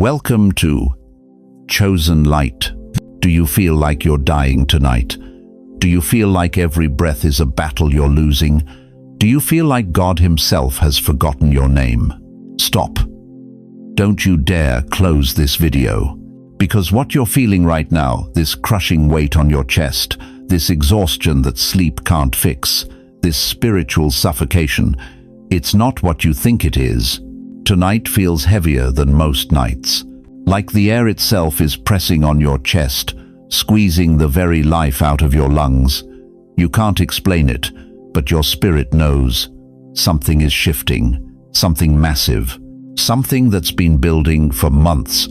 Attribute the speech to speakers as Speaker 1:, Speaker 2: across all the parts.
Speaker 1: Welcome to Chosen Light. Do you feel like you're dying tonight? Do you feel like every breath is a battle you're losing? Do you feel like God Himself has forgotten your name? Stop. Don't you dare close this video. Because what you're feeling right now, this crushing weight on your chest, this exhaustion that sleep can't fix, this spiritual suffocation, it's not what you think it is. Tonight feels heavier than most nights. Like the air itself is pressing on your chest, squeezing the very life out of your lungs. You can't explain it, but your spirit knows. Something is shifting, something massive, something that's been building for months,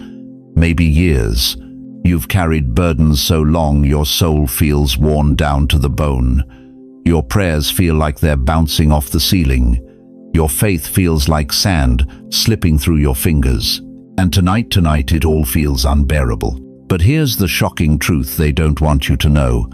Speaker 1: maybe years. You've carried burdens so long your soul feels worn down to the bone. Your prayers feel like they're bouncing off the ceiling. Your faith feels like sand slipping through your fingers. And tonight it all feels unbearable. But here's the shocking truth they don't want you to know.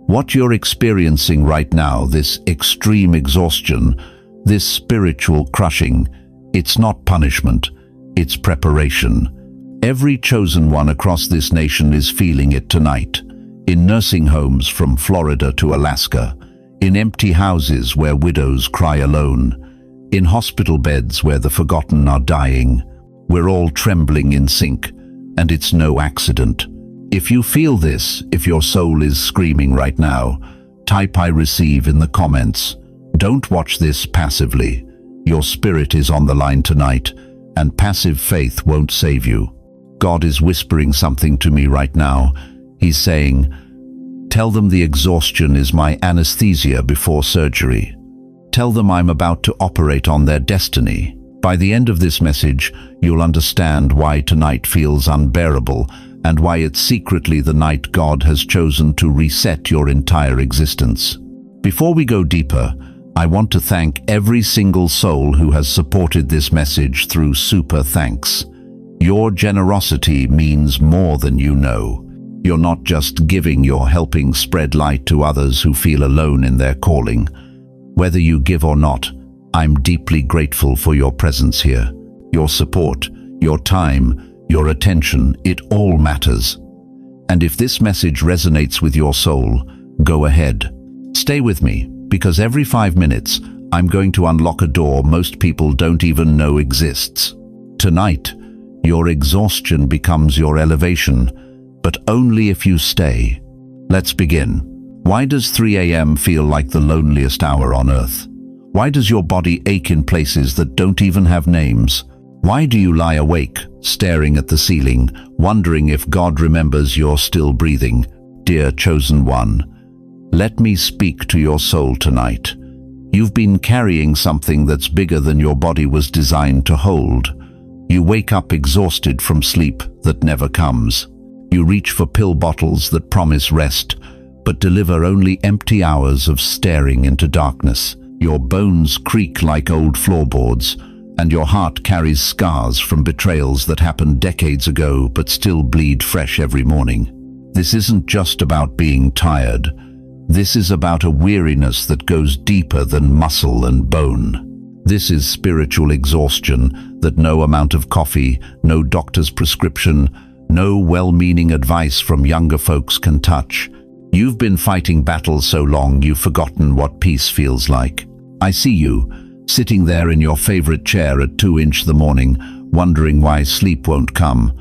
Speaker 1: What you're experiencing right now, this extreme exhaustion, this spiritual crushing, it's not punishment, it's preparation. Every chosen one across this nation is feeling it tonight. In nursing homes from Florida to Alaska, in empty houses where widows cry alone, in hospital beds where the forgotten are dying. We're all trembling in sync, and it's no accident. If you feel this, if your soul is screaming right now, type "I receive" in the comments. Don't watch this passively. Your spirit is on the line tonight, and passive faith won't save you. God is whispering something to me right now. He's saying, "Tell them the exhaustion is my anesthesia before surgery. Tell them I'm about to operate on their destiny." By the end of this message, you'll understand why tonight feels unbearable and why it's secretly the night God has chosen to reset your entire existence. Before we go deeper, I want to thank every single soul who has supported this message through super thanks. Your generosity means more than you know. You're not just giving, you're helping spread light to others who feel alone in their calling. Whether you give or not, I'm deeply grateful for your presence here. Your support, your time, your attention, it all matters. And if this message resonates with your soul, go ahead. Stay with me, because every 5 minutes, I'm going to unlock a door most people don't even know exists. Tonight, your exhaustion becomes your elevation, but only if you stay. Let's begin. Why does 3 a.m. feel like the loneliest hour on earth? Why does your body ache in places that don't even have names? Why do you lie awake, staring at the ceiling, wondering if God remembers you're still breathing? Dear chosen one, let me speak to your soul tonight. You've been carrying something that's bigger than your body was designed to hold. You wake up exhausted from sleep that never comes. You reach for pill bottles that promise rest, but deliver only empty hours of staring into darkness. Your bones creak like old floorboards, and your heart carries scars from betrayals that happened decades ago but still bleed fresh every morning. This isn't just about being tired. This is about a weariness that goes deeper than muscle and bone. This is spiritual exhaustion that no amount of coffee, no doctor's prescription, no well-meaning advice from younger folks can touch. You've been fighting battles so long you've forgotten what peace feels like. I see you, sitting there in your favorite chair at 2 the morning, wondering why sleep won't come.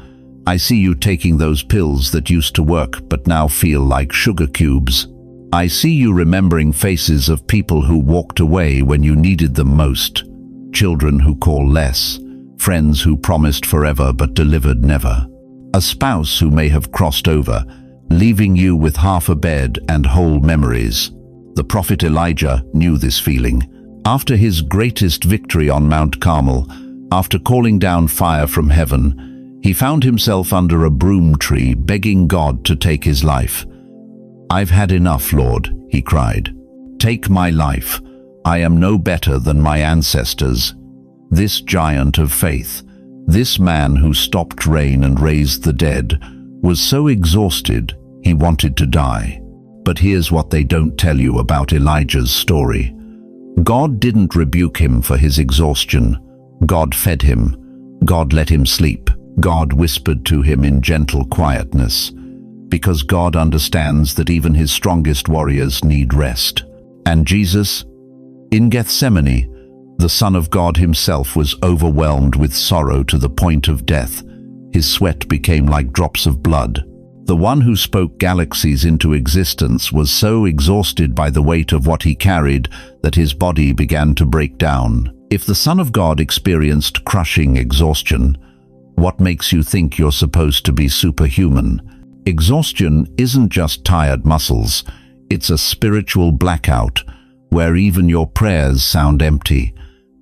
Speaker 1: I see you taking those pills that used to work but now feel like sugar cubes. I see you remembering faces of people who walked away when you needed them most. Children who call less, friends who promised forever but delivered never. A spouse who may have crossed over, leaving you with half a bed and whole memories. The prophet Elijah knew this feeling. After his greatest victory on Mount Carmel, after calling down fire from heaven, he found himself under a broom tree begging God to take his life. "I've had enough, Lord," he cried. "Take my life. I am no better than my ancestors." This giant of faith, this man who stopped rain and raised the dead, was so exhausted he wanted to die. But here's what they don't tell you about Elijah's story. God didn't rebuke him for his exhaustion. God fed him. God let him sleep. God whispered to him in gentle quietness, because God understands that even his strongest warriors need rest. And Jesus, in Gethsemane, the Son of God himself was overwhelmed with sorrow to the point of death. His sweat became like drops of blood. The one who spoke galaxies into existence was so exhausted by the weight of what he carried that his body began to break down. If the Son of God experienced crushing exhaustion, what makes you think you're supposed to be superhuman? Exhaustion isn't just tired muscles, it's a spiritual blackout where even your prayers sound empty,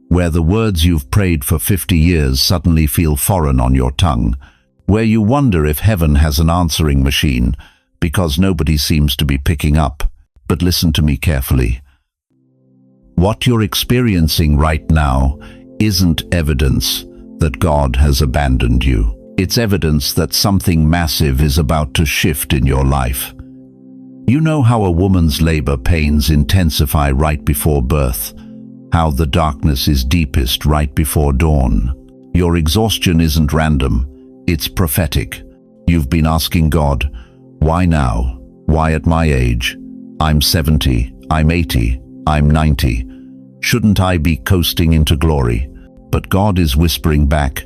Speaker 1: where the words you've prayed for 50 years suddenly feel foreign on your tongue, where you wonder if heaven has an answering machine because nobody seems to be picking up. But listen to me carefully. What you're experiencing right now isn't evidence that God has abandoned you. It's evidence that something massive is about to shift in your life. You know how a woman's labor pains intensify right before birth, how the darkness is deepest right before dawn. Your exhaustion isn't random, it's prophetic. You've been asking God, why now? Why at my age? I'm 70, I'm 80, I'm 90. Shouldn't I be coasting into glory? But God is whispering back,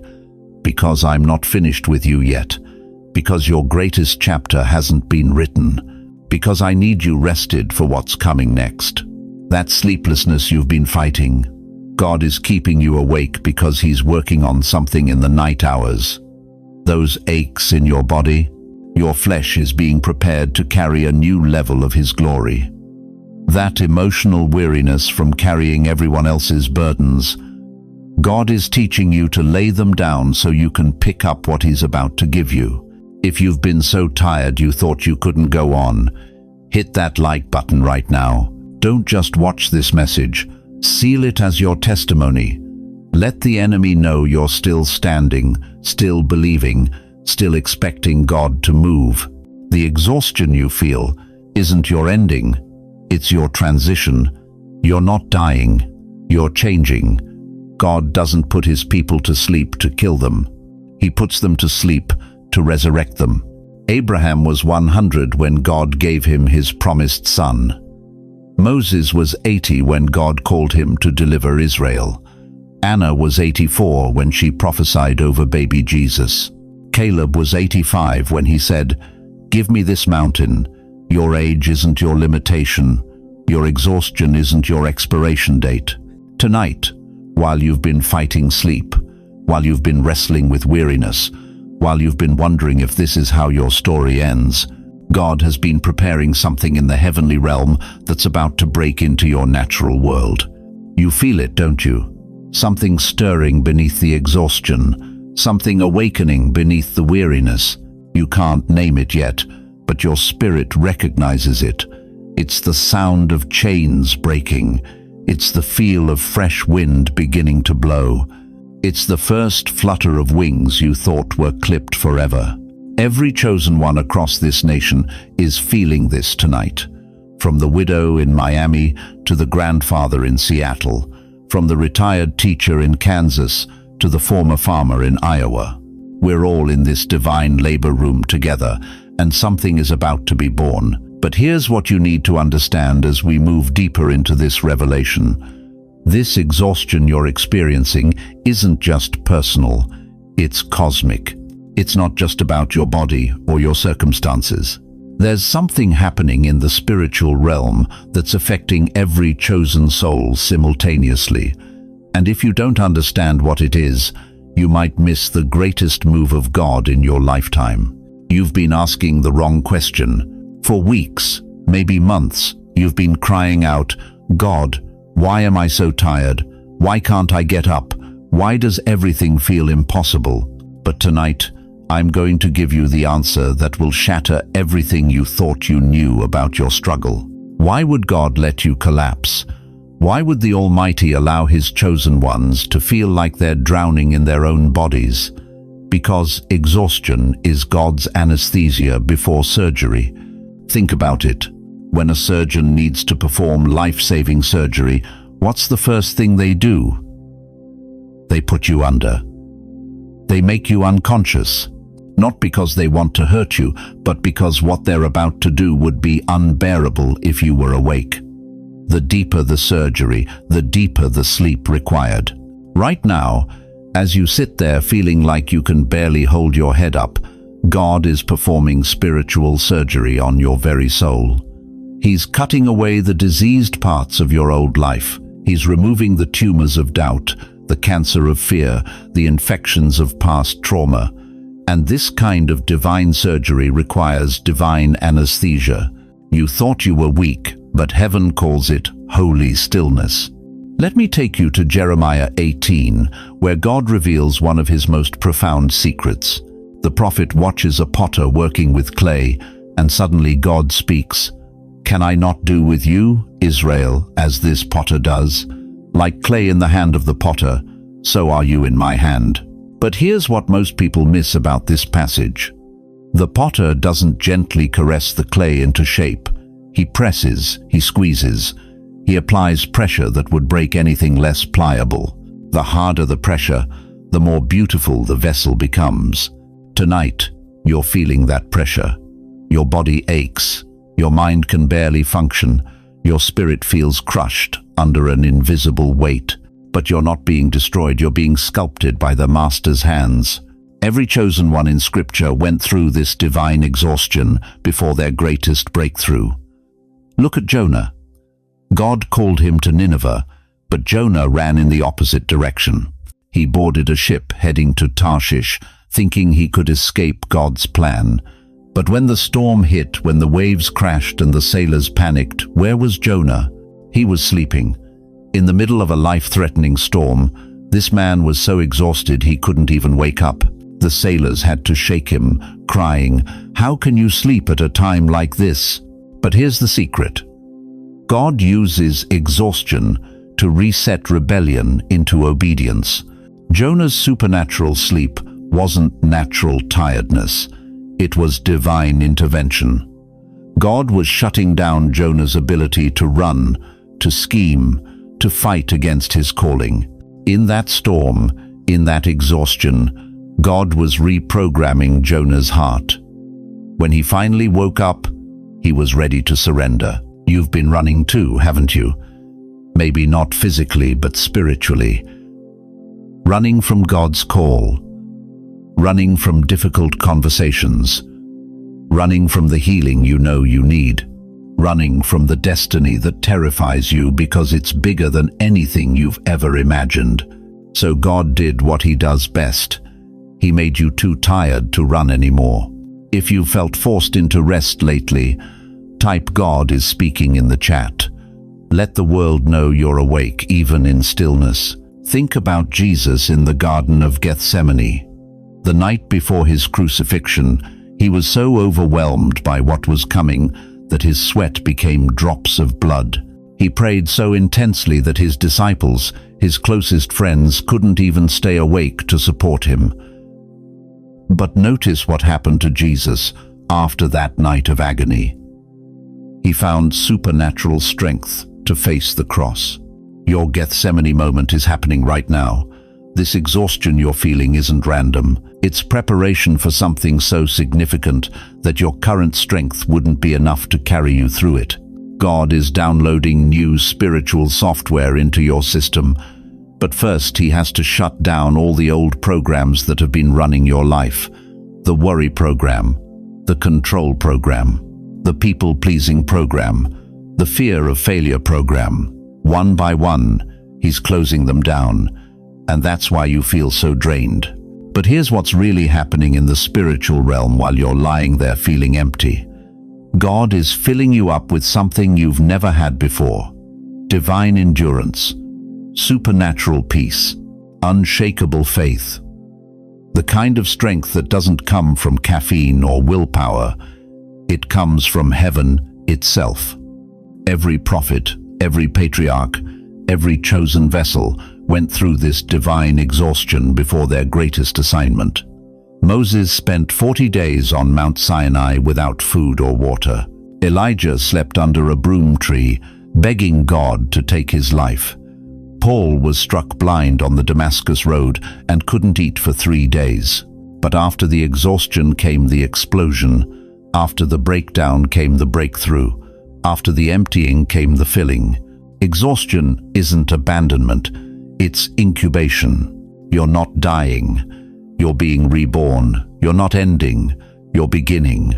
Speaker 1: because I'm not finished with you yet, because your greatest chapter hasn't been written, because I need you rested for what's coming next. That sleeplessness you've been fighting, God is keeping you awake because he's working on something in the night hours. Those aches in your body, your flesh is being prepared to carry a new level of his glory. That emotional weariness from carrying everyone else's burdens, God is teaching you to lay them down so you can pick up what he's about to give you. If you've been so tired you thought you couldn't go on, hit that like button right now. Don't just watch this message, seal it as your testimony. Let the enemy know you're still standing, still believing, still expecting God to move. The exhaustion you feel isn't your ending, it's your transition. You're not dying, you're changing. God doesn't put his people to sleep to kill them. He puts them to sleep to resurrect them. Abraham was 100 when God gave him his promised son. Moses was 80 when God called him to deliver Israel. Anna was 84 when she prophesied over baby Jesus. Caleb was 85 when he said, "Give me this mountain." Your age isn't your limitation. Your exhaustion isn't your expiration date. Tonight, while you've been fighting sleep, while you've been wrestling with weariness, while you've been wondering if this is how your story ends, God has been preparing something in the heavenly realm that's about to break into your natural world. You feel it, don't you? Something stirring beneath the exhaustion, something awakening beneath the weariness. You can't name it yet, but your spirit recognizes it. It's the sound of chains breaking. It's the feel of fresh wind beginning to blow. It's the first flutter of wings you thought were clipped forever. Every chosen one across this nation is feeling this tonight. From the widow in Miami to the grandfather in Seattle, from the retired teacher in Kansas to the former farmer in Iowa. We're all in this divine labor room together, and something is about to be born. But here's what you need to understand as we move deeper into this revelation. This exhaustion you're experiencing isn't just personal, it's cosmic. It's not just about your body or your circumstances. There's something happening in the spiritual realm that's affecting every chosen soul simultaneously. And if you don't understand what it is, you might miss the greatest move of God in your lifetime. You've been asking the wrong question. For weeks, maybe months, you've been crying out, "God, why am I so tired? Why can't I get up? Why does everything feel impossible?" But tonight, I'm going to give you the answer that will shatter everything you thought you knew about your struggle. Why would God let you collapse? Why would the Almighty allow his chosen ones to feel like they're drowning in their own bodies? Because exhaustion is God's anesthesia before surgery. Think about it. When a surgeon needs to perform life-saving surgery, what's the first thing they do? They put you under. They make you unconscious, not because they want to hurt you, but because what they're about to do would be unbearable if you were awake. The deeper the surgery, the deeper the sleep required. Right now, as you sit there feeling like you can barely hold your head up, God is performing spiritual surgery on your very soul. He's cutting away the diseased parts of your old life. He's removing the tumors of doubt, the cancer of fear, the infections of past trauma. And this kind of divine surgery requires divine anesthesia. You thought you were weak, but heaven calls it holy stillness. Let me take you to Jeremiah 18, where God reveals one of his most profound secrets. The prophet watches a potter working with clay, and suddenly God speaks, "Can I not do with you, Israel, as this potter does? Like clay in the hand of the potter, so are you in my hand." But here's what most people miss about this passage. The potter doesn't gently caress the clay into shape. He presses, he squeezes, he applies pressure that would break anything less pliable. The harder the pressure, the more beautiful the vessel becomes. Tonight, you're feeling that pressure. Your body aches, your mind can barely function, your spirit feels crushed under an invisible weight. But you're not being destroyed, you're being sculpted by the Master's hands. Every chosen one in Scripture went through this divine exhaustion before their greatest breakthrough. Look at Jonah. God called him to Nineveh, but Jonah ran in the opposite direction. He boarded a ship heading to Tarshish, thinking he could escape God's plan. But when the storm hit, when the waves crashed and the sailors panicked, where was Jonah? He was sleeping. In the middle of a life-threatening storm, this man was so exhausted he couldn't even wake up. The sailors had to shake him, crying, "How can you sleep at a time like this?" But here's the secret. God uses exhaustion to reset rebellion into obedience. Jonah's supernatural sleep wasn't natural tiredness. It was divine intervention. God was shutting down Jonah's ability to run, to scheme, to fight against his calling. In that storm, in that exhaustion, God was reprogramming Jonah's heart. When he finally woke up, he was ready to surrender. You've been running too, haven't you? Maybe not physically, but spiritually. Running from God's call. Running from difficult conversations. Running from the healing you know you need. Running from the destiny that terrifies you because it's bigger than anything you've ever imagined. So God did what he does best. He made you too tired to run anymore. If you felt forced into rest lately, type "God is speaking" in the chat. Let the world know you're awake, even in stillness. Think about Jesus in the Garden of Gethsemane. The night before his crucifixion, he was so overwhelmed by what was coming that his sweat became drops of blood. He prayed so intensely that his disciples, his closest friends, couldn't even stay awake to support him. But notice what happened to Jesus after that night of agony. He found supernatural strength to face the cross. Your Gethsemane moment is happening right now. This exhaustion you're feeling isn't random. It's preparation for something so significant that your current strength wouldn't be enough to carry you through it. God is downloading new spiritual software into your system. But first, he has to shut down all the old programs that have been running your life. The worry program, the control program, the people-pleasing program, the fear of failure program. One by one, he's closing them down. And that's why you feel so drained. But here's what's really happening in the spiritual realm while you're lying there feeling empty. God is filling you up with something you've never had before. Divine endurance, supernatural peace, unshakable faith. The kind of strength that doesn't come from caffeine or willpower. It comes from heaven itself. Every prophet, every patriarch, every chosen vessel went through this divine exhaustion before their greatest assignment. Moses spent 40 days on Mount Sinai without food or water. Elijah slept under a broom tree, begging God to take his life. Paul was struck blind on the Damascus road and couldn't eat for 3 days. But after the exhaustion came the explosion. After the breakdown came the breakthrough. After the emptying came the filling. Exhaustion isn't abandonment, it's incubation. You're not dying. You're being reborn. You're not ending. You're beginning.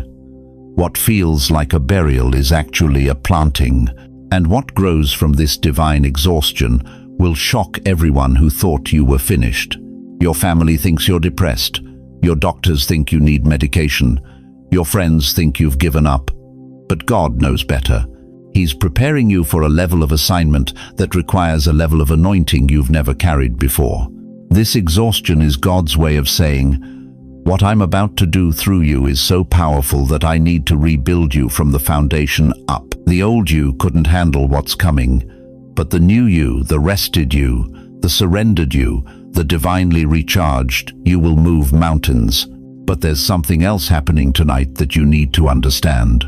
Speaker 1: What feels like a burial is actually a planting. And what grows from this divine exhaustion will shock everyone who thought you were finished. Your family thinks you're depressed. Your doctors think you need medication. Your friends think you've given up. But God knows better. He's preparing you for a level of assignment that requires a level of anointing you've never carried before. This exhaustion is God's way of saying, what I'm about to do through you is so powerful that I need to rebuild you from the foundation up. The old you couldn't handle what's coming, but the new you, the rested you, the surrendered you, the divinely recharged, you will move mountains. But there's something else happening tonight that you need to understand.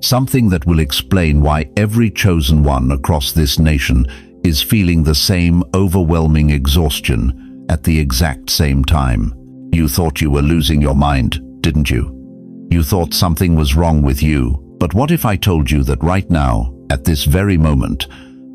Speaker 1: Something that will explain why every chosen one across this nation is feeling the same overwhelming exhaustion at the exact same time. You thought you were losing your mind, didn't you? You thought something was wrong with you. But what if I told you that right now, at this very moment,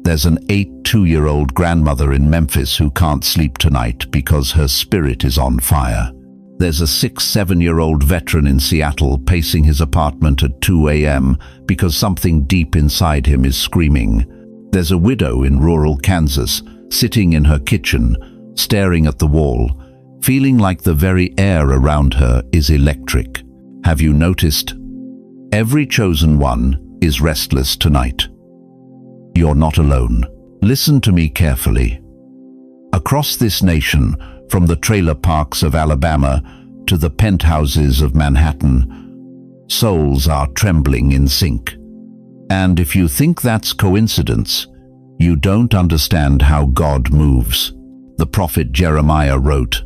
Speaker 1: there's an 82-year-old grandmother in Memphis who can't sleep tonight because her spirit is on fire. There's a 6-7-year-old veteran in Seattle pacing his apartment at 2 a.m. because something deep inside him is screaming. There's a widow in rural Kansas sitting in her kitchen, staring at the wall, feeling like the very air around her is electric. Have you noticed? Every chosen one is restless tonight. You're not alone. Listen to me carefully. Across this nation, from the trailer parks of Alabama to the penthouses of Manhattan, souls are trembling in sync. And if you think that's coincidence, you don't understand how God moves. The prophet Jeremiah wrote,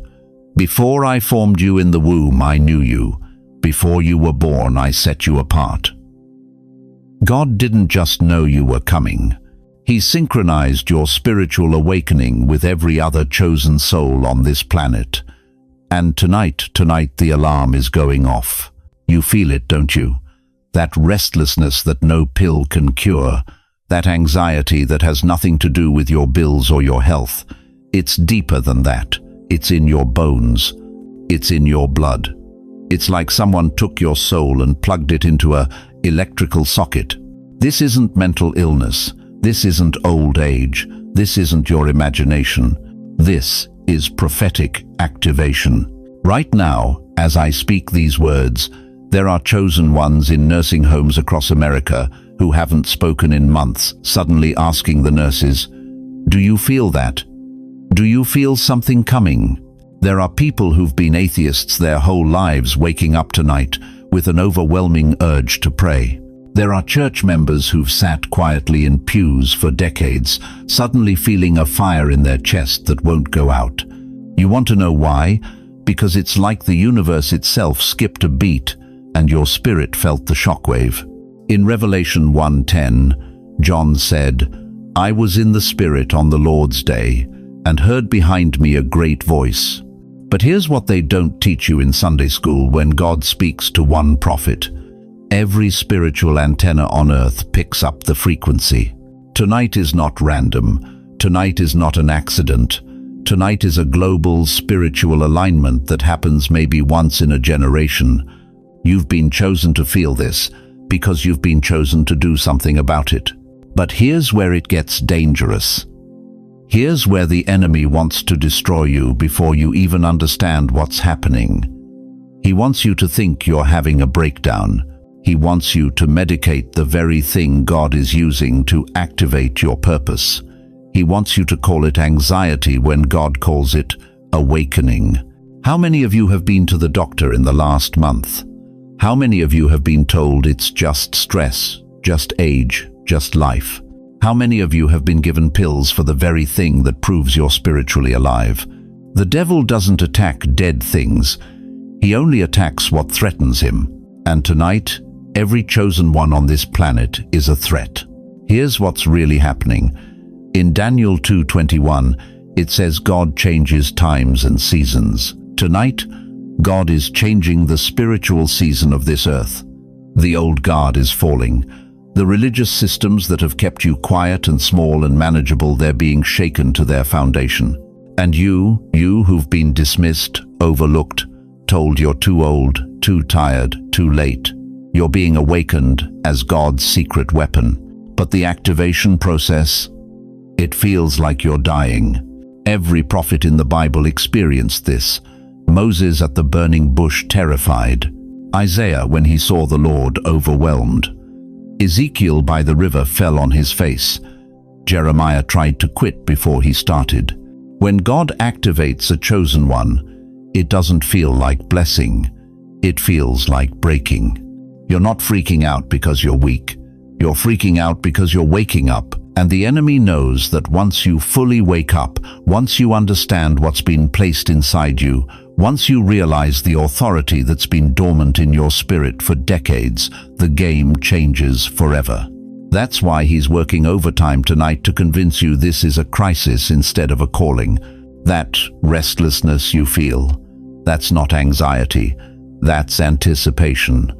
Speaker 1: "Before I formed you in the womb, I knew you. Before you were born, I set you apart." God didn't just know you were coming. He synchronized your spiritual awakening with every other chosen soul on this planet. And tonight the alarm is going off. You feel it, don't you? That restlessness that no pill can cure. That anxiety that has nothing to do with your bills or your health. It's deeper than that. It's in your bones. It's in your blood. It's like someone took your soul and plugged it into an electrical socket. This isn't mental illness. This isn't old age. This isn't your imagination. This is prophetic activation. Right now, as I speak these words, there are chosen ones in nursing homes across America who haven't spoken in months, suddenly asking the nurses, "Do you feel that? Do you feel something coming?" There are people who've been atheists their whole lives waking up tonight with an overwhelming urge to pray. There are church members who've sat quietly in pews for decades, suddenly feeling a fire in their chest that won't go out. You want to know why? Because it's like the universe itself skipped a beat and your spirit felt the shockwave. In Revelation 1:10, John said, "I was in the Spirit on the Lord's day and heard behind me a great voice." But here's what they don't teach you in Sunday school when God speaks to one prophet. Every spiritual antenna on earth picks up the frequency. Tonight is not random. Tonight is not an accident. Tonight is a global spiritual alignment that happens maybe once in a generation. You've been chosen to feel this because you've been chosen to do something about it. But here's where it gets dangerous. Here's where the enemy wants to destroy you before you even understand what's happening. He wants you to think you're having a breakdown. He wants you to medicate the very thing God is using to activate your purpose. He wants you to call it anxiety when God calls it awakening. How many of you have been to the doctor in the last month? How many of you have been told it's just stress, just age, just life? How many of you have been given pills for the very thing that proves you're spiritually alive? The devil doesn't attack dead things. He only attacks what threatens him. And tonight, every chosen one on this planet is a threat. Here's what's really happening. In Daniel 2:21, it says God changes times and seasons. Tonight, God is changing the spiritual season of this earth. The old guard is falling. The religious systems that have kept you quiet and small and manageable, they're being shaken to their foundation. And you who've been dismissed, overlooked, told you're too old, too tired, too late, you're being awakened as God's secret weapon. But the activation process, it feels like you're dying. Every prophet in the Bible experienced this. Moses at the burning bush, terrified. Isaiah when he saw the Lord, overwhelmed. Ezekiel by the river, fell on his face. Jeremiah tried to quit before he started. When God activates a chosen one, it doesn't feel like blessing. It feels like breaking. You're not freaking out because you're weak. You're freaking out because you're waking up. And the enemy knows that once you fully wake up, once you understand what's been placed inside you, once you realize the authority that's been dormant in your spirit for decades, the game changes forever. That's why he's working overtime tonight to convince you this is a crisis instead of a calling. That restlessness you feel, that's not anxiety, that's anticipation.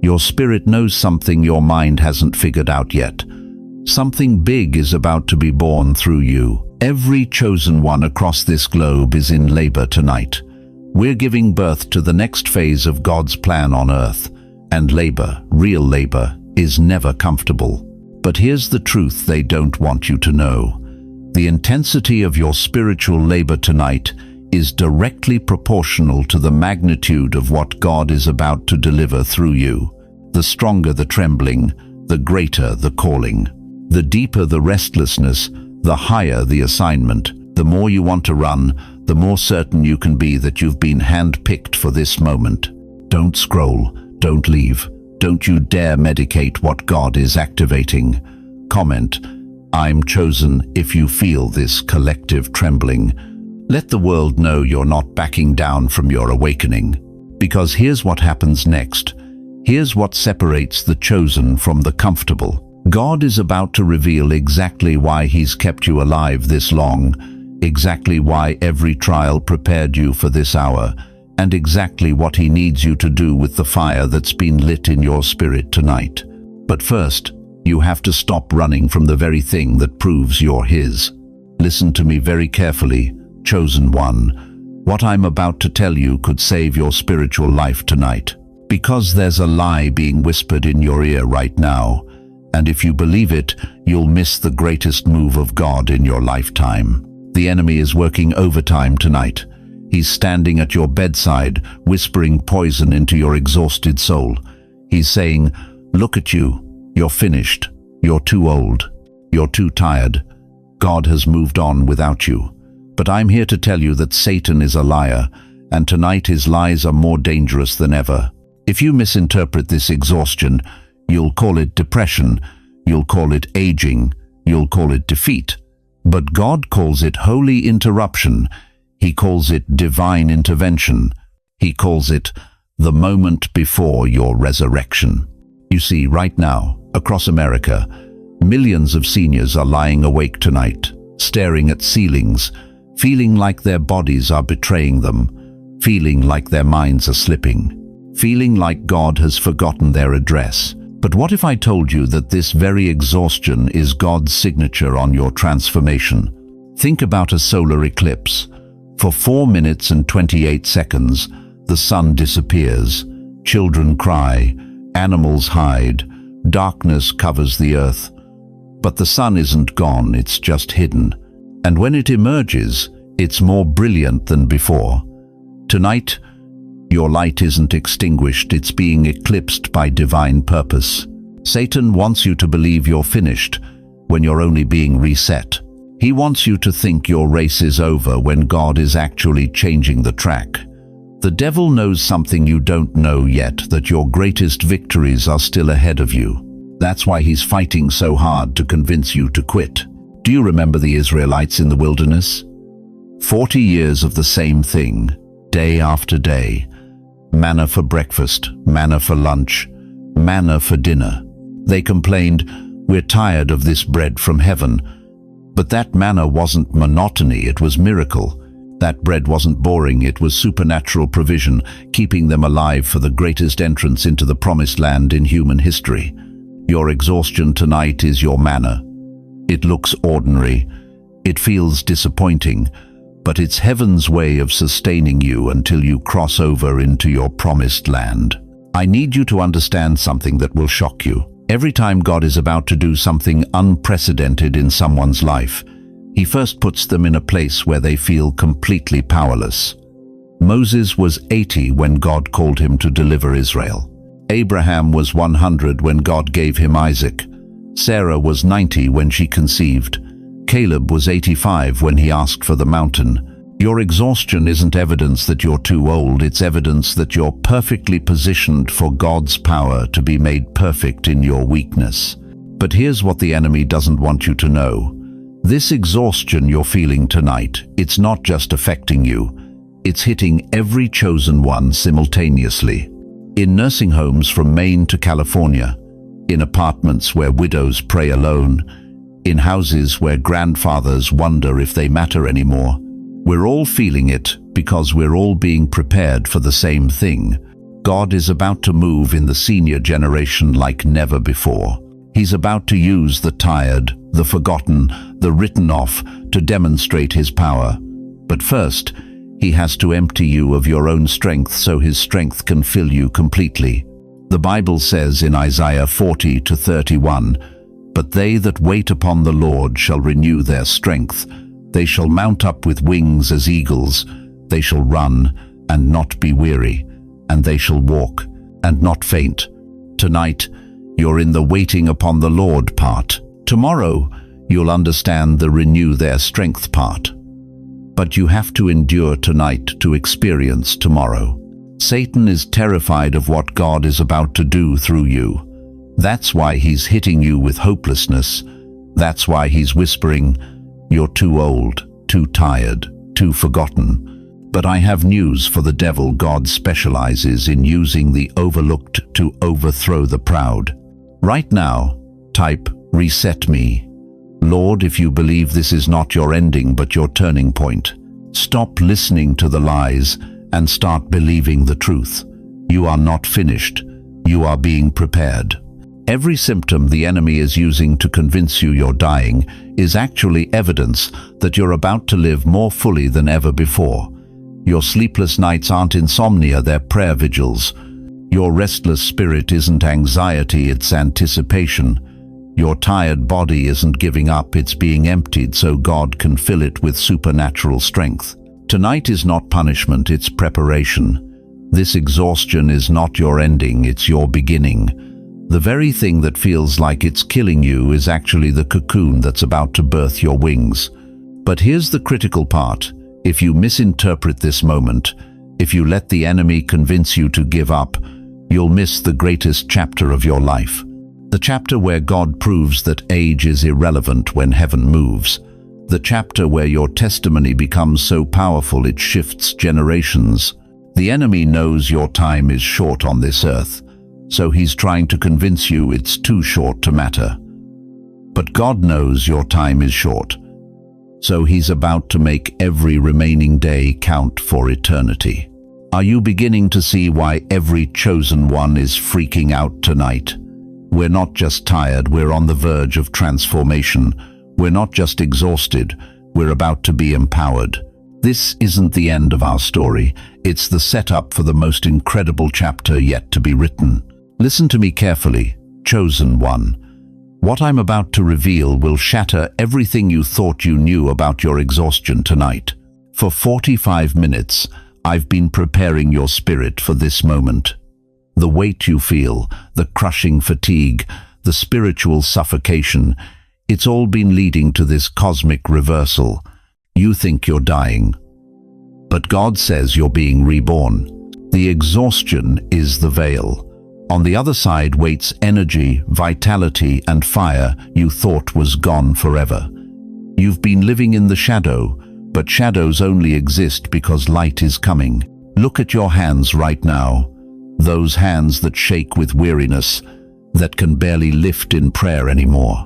Speaker 1: Your spirit knows something your mind hasn't figured out yet. Something big is about to be born through you. Every chosen one across this globe is in labor tonight. We're giving birth to the next phase of God's plan on earth. And labor, real labor, is never comfortable. But here's the truth they don't want you to know. The intensity of your spiritual labor tonight is directly proportional to the magnitude of what God is about to deliver through you. The stronger the trembling, the greater the calling. The deeper the restlessness, the higher the assignment. The more you want to run, the more certain you can be that you've been hand-picked for this moment. Don't scroll, don't leave. Don't you dare medicate what God is activating. Comment, "I'm chosen," if you feel this collective trembling. Let the world know you're not backing down from your awakening. Because here's what happens next. Here's what separates the chosen from the comfortable. God is about to reveal exactly why He's kept you alive this long, exactly why every trial prepared you for this hour, and exactly what He needs you to do with the fire that's been lit in your spirit tonight. But first, you have to stop running from the very thing that proves you're His. Listen to me very carefully, chosen one. What I'm about to tell you could save your spiritual life tonight. Because there's a lie being whispered in your ear right now, and if you believe it, you'll miss the greatest move of God in your lifetime. The enemy is working overtime tonight. He's standing at your bedside, whispering poison into your exhausted soul. He's saying, "Look at you. You're finished. You're too old. You're too tired. God has moved on without you." But I'm here to tell you that Satan is a liar, and tonight his lies are more dangerous than ever. If you misinterpret this exhaustion, you'll call it depression, you'll call it aging, you'll call it defeat. But God calls it holy interruption. He calls it divine intervention. He calls it the moment before your resurrection. You see, right now, across America, millions of seniors are lying awake tonight, staring at ceilings, feeling like their bodies are betraying them, feeling like their minds are slipping, feeling like God has forgotten their address. But what if I told you that this very exhaustion is God's signature on your transformation? Think about a solar eclipse. For 4 minutes and 28 seconds, the sun disappears, children cry, animals hide, darkness covers the earth. But the sun isn't gone, it's just hidden. And when it emerges, it's more brilliant than before. Tonight, your light isn't extinguished, it's being eclipsed by divine purpose. Satan wants you to believe you're finished when you're only being reset. He wants you to think your race is over when God is actually changing the track. The devil knows something you don't know yet, that your greatest victories are still ahead of you. That's why he's fighting so hard to convince you to quit. Do you remember the Israelites in the wilderness? 40 years of the same thing, day after day. Manna for breakfast, manna for lunch, manna for dinner. They complained, "We're tired of this bread from heaven." But that manna wasn't monotony, it was miracle. That bread wasn't boring, it was supernatural provision, keeping them alive for the greatest entrance into the promised land in human history. Your exhaustion tonight is your manna. It looks ordinary, it feels disappointing, but it's heaven's way of sustaining you until you cross over into your promised land. I need you to understand something that will shock you. Every time God is about to do something unprecedented in someone's life, He first puts them in a place where they feel completely powerless. Moses was 80 when God called him to deliver Israel. Abraham was 100 when God gave him Isaac. Sarah was 90 when she conceived. Caleb was 85 when he asked for the mountain. Your exhaustion isn't evidence that you're too old, it's evidence that you're perfectly positioned for God's power to be made perfect in your weakness. But here's what the enemy doesn't want you to know. This exhaustion you're feeling tonight, it's not just affecting you, it's hitting every chosen one simultaneously. In nursing homes from Maine to California, in apartments where widows pray alone, in houses where grandfathers wonder if they matter anymore, we're all feeling it because we're all being prepared for the same thing. God is about to move in the senior generation like never before. He's about to use the tired, the forgotten, the written off to demonstrate His power. But first, He has to empty you of your own strength so His strength can fill you completely. The Bible says in Isaiah 40:31, "But they that wait upon the Lord shall renew their strength. They shall mount up with wings as eagles. They shall run and not be weary, and they shall walk and not faint." Tonight, you're in the waiting upon the Lord part. Tomorrow, you'll understand the renew their strength part. But you have to endure tonight to experience tomorrow. Satan is terrified of what God is about to do through you. That's why he's hitting you with hopelessness. That's why he's whispering, "You're too old, too tired, too forgotten." But I have news for the devil. God specializes in using the overlooked to overthrow the proud. Right now, type, "Reset me." Lord, if you believe this is not your ending but your turning point, stop listening to the lies and start believing the truth. You are not finished. You are being prepared. Every symptom the enemy is using to convince you you're dying is actually evidence that you're about to live more fully than ever before. Your sleepless nights aren't insomnia, they're prayer vigils. Your restless spirit isn't anxiety, it's anticipation. Your tired body isn't giving up, it's being emptied so God can fill it with supernatural strength. Tonight is not punishment, it's preparation. This exhaustion is not your ending, it's your beginning. The very thing that feels like it's killing you is actually the cocoon that's about to birth your wings. But here's the critical part. If you misinterpret this moment, if you let the enemy convince you to give up, you'll miss the greatest chapter of your life. The chapter where God proves that age is irrelevant when heaven moves. The chapter where your testimony becomes so powerful it shifts generations. The enemy knows your time is short on this earth, so he's trying to convince you it's too short to matter. But God knows your time is short, so he's about to make every remaining day count for eternity. Are you beginning to see why every chosen one is freaking out tonight? We're not just tired, we're on the verge of transformation. We're not just exhausted, we're about to be empowered. This isn't the end of our story, it's the setup for the most incredible chapter yet to be written. Listen to me carefully, chosen one. What I'm about to reveal will shatter everything you thought you knew about your exhaustion tonight. For 45 minutes, I've been preparing your spirit for this moment. The weight you feel, the crushing fatigue, the spiritual suffocation, it's all been leading to this cosmic reversal. You think you're dying, but God says you're being reborn. The exhaustion is the veil. On the other side waits energy, vitality, and fire you thought was gone forever. You've been living in the shadow, but shadows only exist because light is coming. Look at your hands right now. Those hands that shake with weariness, that can barely lift in prayer anymore.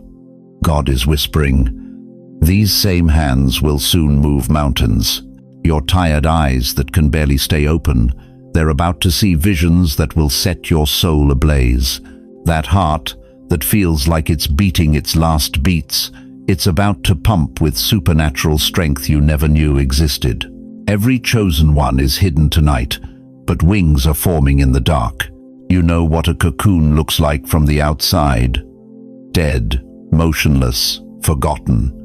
Speaker 1: God is whispering, These same hands will soon move mountains. Your tired eyes that can barely stay open, they're about to see visions that will set your soul ablaze. That heart that feels like it's beating its last beats, it's about to pump with supernatural strength you never knew existed. Every chosen one is hidden tonight, but wings are forming in the dark. You know what a cocoon looks like from the outside. Dead, motionless, forgotten.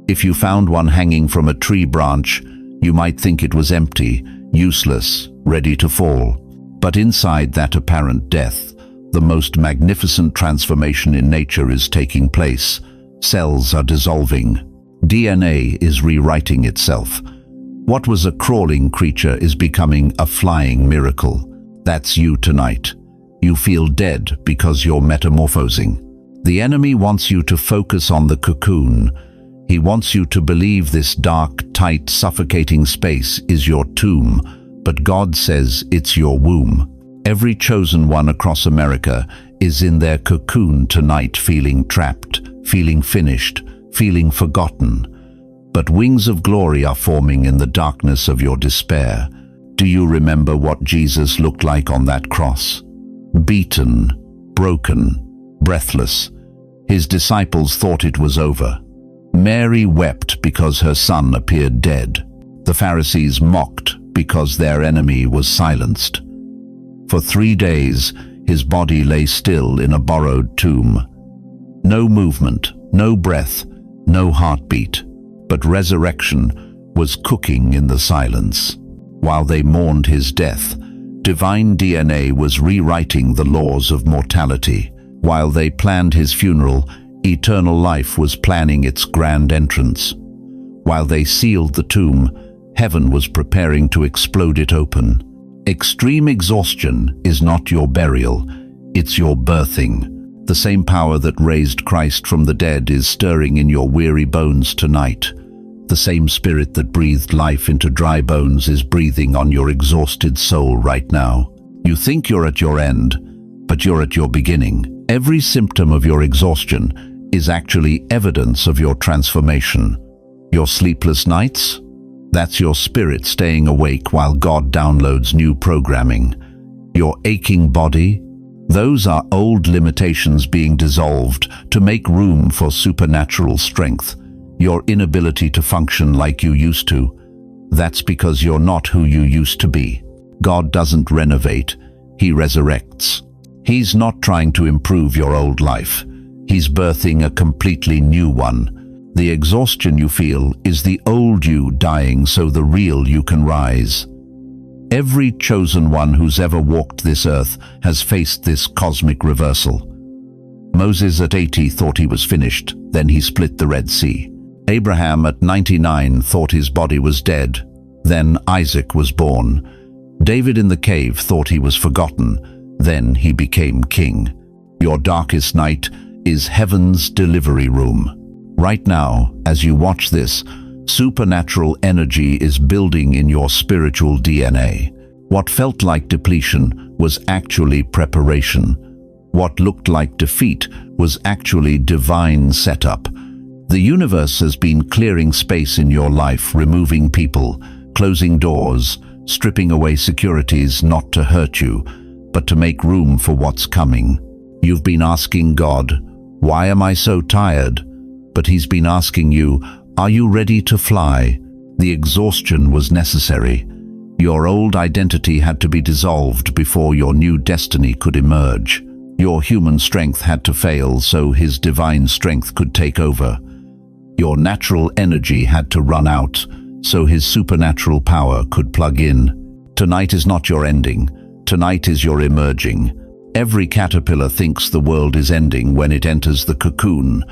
Speaker 1: If you found one hanging from a tree branch, you might think it was empty, useless, ready to fall. But inside that apparent death, the most magnificent transformation in nature is taking place. Cells are dissolving. DNA is rewriting itself. What was a crawling creature is becoming a flying miracle. That's you tonight. You feel dead because you're metamorphosing. The enemy wants you to focus on the cocoon. He wants you to believe this dark, tight, suffocating space is your tomb, but God says it's your womb. Every chosen one across America is in their cocoon tonight, feeling trapped, feeling finished, feeling forgotten. But wings of glory are forming in the darkness of your despair. Do you remember what Jesus looked like on that cross? Beaten, broken, breathless. His disciples thought it was over. Mary wept because her son appeared dead. The Pharisees mocked because their enemy was silenced. For 3 days, his body lay still in a borrowed tomb. No movement, no breath, no heartbeat, but resurrection was cooking in the silence. While they mourned his death, divine DNA was rewriting the laws of mortality. While they planned his funeral, eternal life was planning its grand entrance. While they sealed the tomb, heaven was preparing to explode it open. Extreme exhaustion is not your burial, it's your birthing. The same power that raised Christ from the dead is stirring in your weary bones tonight. The same spirit that breathed life into dry bones is breathing on your exhausted soul right now. You think you're at your end, but you're at your beginning. Every symptom of your exhaustion is actually evidence of your transformation. Your sleepless nights? That's your spirit staying awake while God downloads new programming. Your aching body? Those are old limitations being dissolved to make room for supernatural strength. Your inability to function like you used to, that's because you're not who you used to be. God doesn't renovate, He resurrects. He's not trying to improve your old life. He's birthing a completely new one. The exhaustion you feel is the old you dying so the real you can rise. Every chosen one who's ever walked this earth has faced this cosmic reversal. Moses at 80 thought he was finished, then he split the Red Sea. Abraham at 99 thought his body was dead, then Isaac was born. David in the cave thought he was forgotten, then he became king. Your darkest night is heaven's delivery room. Right now, as you watch this, supernatural energy is building in your spiritual DNA. What felt like depletion was actually preparation. What looked like defeat was actually divine setup. The universe has been clearing space in your life, removing people, closing doors, stripping away securities not to hurt you, but to make room for what's coming. You've been asking God, "Why am I so tired?" But He's been asking you, "Are you ready to fly?" The exhaustion was necessary. Your old identity had to be dissolved before your new destiny could emerge. Your human strength had to fail so His divine strength could take over. Your natural energy had to run out so His supernatural power could plug in. Tonight is not your ending. Tonight is your emerging. Every caterpillar thinks the world is ending when it enters the cocoon.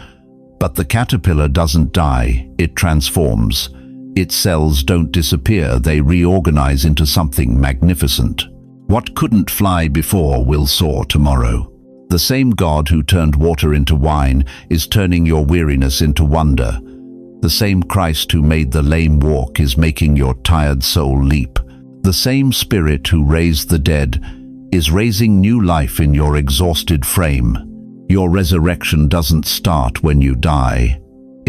Speaker 1: But the caterpillar doesn't die, it transforms. Its cells don't disappear, they reorganize into something magnificent. What couldn't fly before will soar tomorrow. The same God who turned water into wine is turning your weariness into wonder. The same Christ who made the lame walk is making your tired soul leap. The same Spirit who raised the dead is raising new life in your exhausted frame. Your resurrection doesn't start when you die.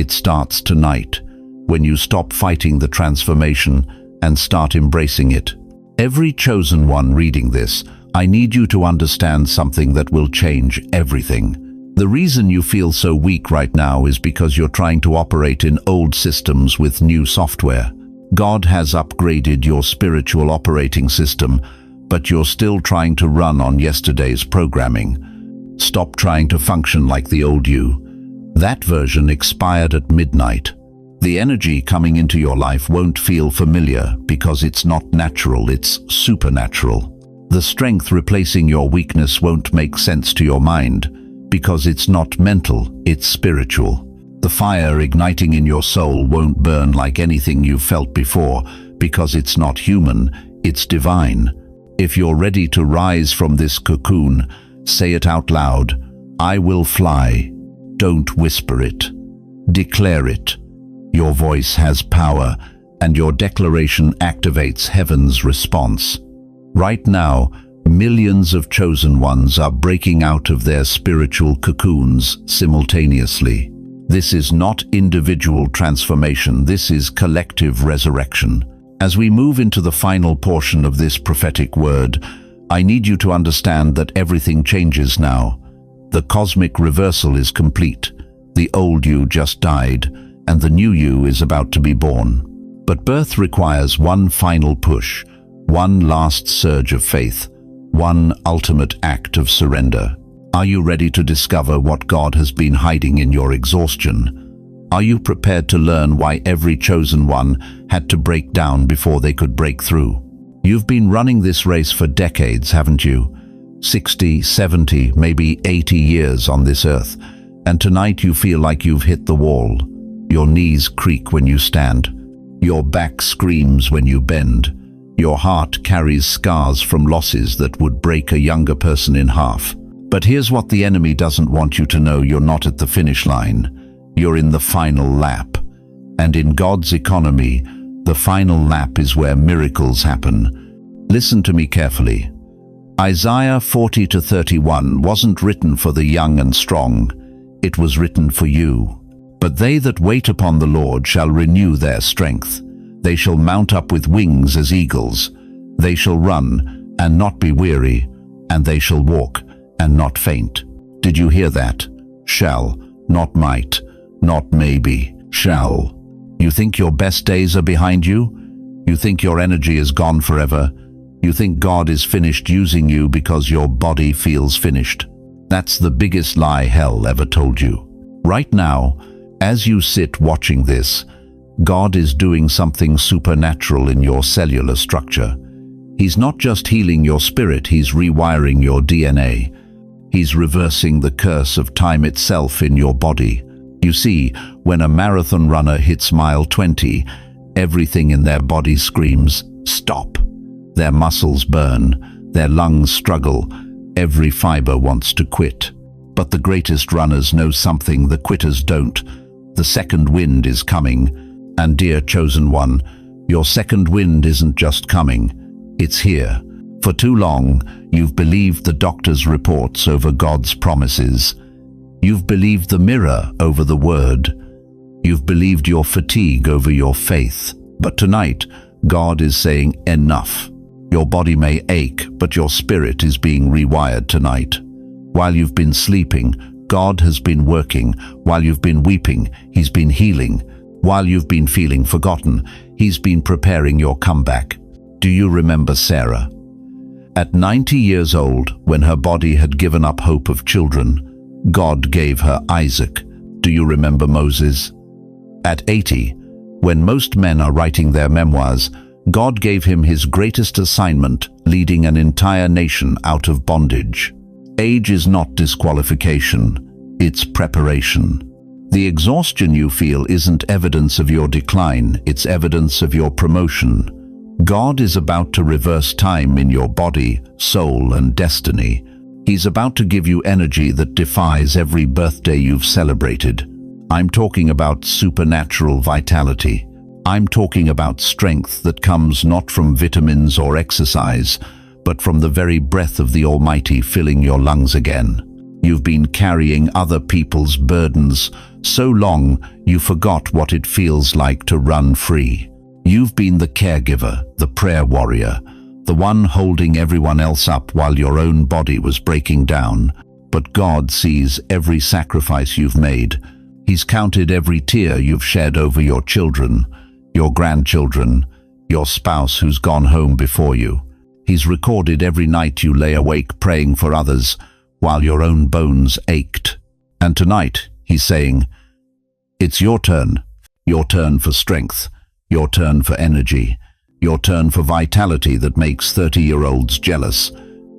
Speaker 1: It starts tonight, when you stop fighting the transformation and start embracing it. Every chosen one reading this, I need you to understand something that will change everything. The reason you feel so weak right now is because you're trying to operate in old systems with new software. God has upgraded your spiritual operating system, but you're still trying to run on yesterday's programming. Stop trying to function like the old you. That version expired at midnight. The energy coming into your life won't feel familiar because it's not natural, it's supernatural. The strength replacing your weakness won't make sense to your mind because it's not mental, it's spiritual. The fire igniting in your soul won't burn like anything you've felt before because it's not human, it's divine. If you're ready to rise from this cocoon, say it out loud. I will fly. Don't whisper it. Declare it. Your voice has power, and your declaration activates heaven's response. Right now, millions of chosen ones are breaking out of their spiritual cocoons simultaneously. This is not individual transformation, this is collective resurrection. As we move into the final portion of this prophetic word, I need you to understand that everything changes now. The cosmic reversal is complete. The old you just died, and the new you is about to be born. But birth requires one final push, one last surge of faith, one ultimate act of surrender. Are you ready to discover what God has been hiding in your exhaustion? Are you prepared to learn why every chosen one had to break down before they could break through? You've been running this race for decades, haven't you? 60, 70, maybe 80 years on this earth, and tonight you feel like you've hit the wall. Your knees creak when you stand. Your back screams when you bend. Your heart carries scars from losses that would break a younger person in half. But here's what the enemy doesn't want you to know: you're not at the finish line. You're in the final lap. And in God's economy, the final lap is where miracles happen. Listen to me carefully. Isaiah 40-31 wasn't written for the young and strong. It was written for you. But they that wait upon the Lord shall renew their strength. They shall mount up with wings as eagles. They shall run and not be weary, and they shall walk and not faint. Did you hear that? Shall, not might, not maybe, shall. You think your best days are behind you? You think your energy is gone forever? You think God is finished using you because your body feels finished? That's the biggest lie hell ever told you. Right now, as you sit watching this, God is doing something supernatural in your cellular structure. He's not just healing your spirit, he's rewiring your DNA. He's reversing the curse of time itself in your body. You see, when a marathon runner hits mile 20, everything in their body screams, stop. Their muscles burn, their lungs struggle, every fiber wants to quit. But the greatest runners know something the quitters don't. The second wind is coming. And dear chosen one, your second wind isn't just coming, it's here. For too long, you've believed the doctor's reports over God's promises. You've believed the mirror over the word. You've believed your fatigue over your faith. But tonight, God is saying enough. Your body may ache, but your spirit is being rewired tonight. While you've been sleeping, God has been working. While you've been weeping, He's been healing. While you've been feeling forgotten, He's been preparing your comeback. Do you remember Sarah? At 90 years old, when her body had given up hope of children, God gave her Isaac. Do you remember Moses? At 80, when most men are writing their memoirs, God gave him his greatest assignment, leading an entire nation out of bondage. Age is not disqualification, it's preparation. The exhaustion you feel isn't evidence of your decline, it's evidence of your promotion. God is about to reverse time in your body, soul, and destiny. He's about to give you energy that defies every birthday you've celebrated. I'm talking about supernatural vitality. I'm talking about strength that comes not from vitamins or exercise, but from the very breath of the Almighty filling your lungs again. You've been carrying other people's burdens, so long you forgot what it feels like to run free. You've been the caregiver, the prayer warrior, the one holding everyone else up while your own body was breaking down. But God sees every sacrifice you've made. He's counted every tear you've shed over your children, your grandchildren, your spouse who's gone home before you. He's recorded every night you lay awake praying for others while your own bones ached. And tonight, he's saying, it's your turn for strength, your turn for energy, your turn for vitality that makes 30-year-olds jealous.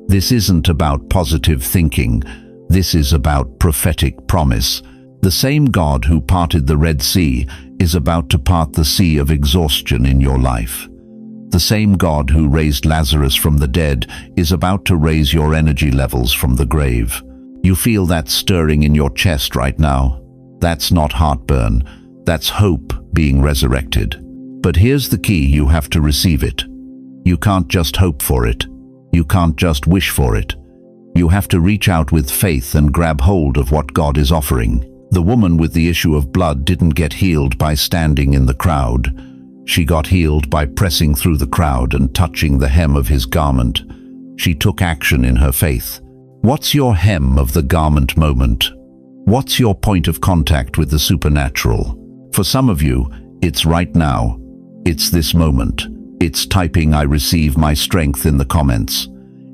Speaker 1: This isn't about positive thinking. This is about prophetic promise. The same God who parted the Red Sea is about to part the sea of exhaustion in your life. The same God who raised Lazarus from the dead is about to raise your energy levels from the grave. You feel that stirring in your chest right now. That's not heartburn. That's hope being resurrected. But here's the key: you have to receive it. You can't just hope for it. You can't just wish for it. You have to reach out with faith and grab hold of what God is offering. The woman with the issue of blood didn't get healed by standing in the crowd. She got healed by pressing through the crowd and touching the hem of his garment. She took action in her faith. What's your hem of the garment moment? What's your point of contact with the supernatural? For some of you, it's right now. It's this moment. It's typing "I receive my strength" in the comments.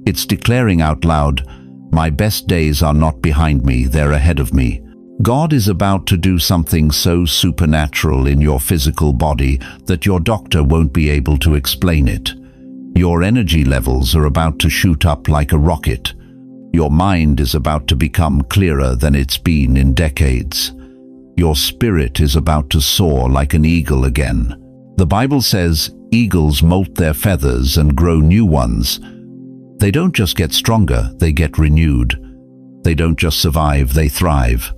Speaker 1: It's declaring out loud, "My best days are not behind me, they're ahead of me." God is about to do something so supernatural in your physical body that your doctor won't be able to explain it. Your energy levels are about to shoot up like a rocket. Your mind is about to become clearer than it's been in decades. Your spirit is about to soar like an eagle again. The Bible says eagles molt their feathers and grow new ones. They don't just get stronger, they get renewed. They don't just survive, they thrive.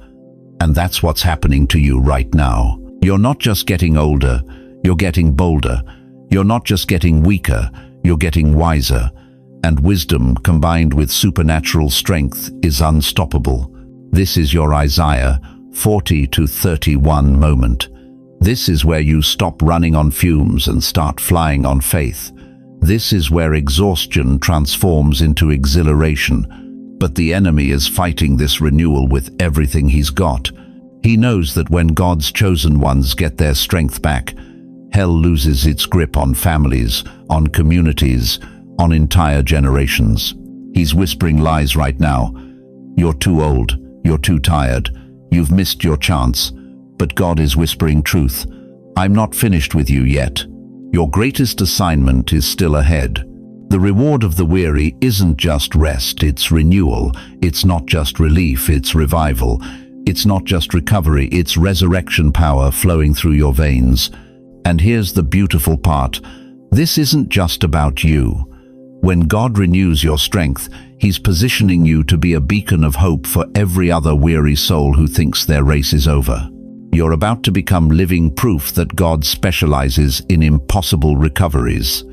Speaker 1: And that's what's happening to you right now. You're not just getting older, you're getting bolder. You're not just getting weaker, you're getting wiser. And wisdom combined with supernatural strength is unstoppable. This is your Isaiah 40-31 moment. This is where you stop running on fumes and start flying on faith. This is where exhaustion transforms into exhilaration. But the enemy is fighting this renewal with everything he's got. He knows that when God's chosen ones get their strength back, hell loses its grip on families, on communities, on entire generations. He's whispering lies right now. You're too old, you're too tired, you've missed your chance. But God is whispering truth. I'm not finished with you yet. Your greatest assignment is still ahead. The reward of the weary isn't just rest, it's renewal. It's not just relief, it's revival. It's not just recovery, it's resurrection power flowing through your veins. And here's the beautiful part. This isn't just about you. When God renews your strength, He's positioning you to be a beacon of hope for every other weary soul who thinks their race is over. You're about to become living proof that God specializes in impossible recoveries.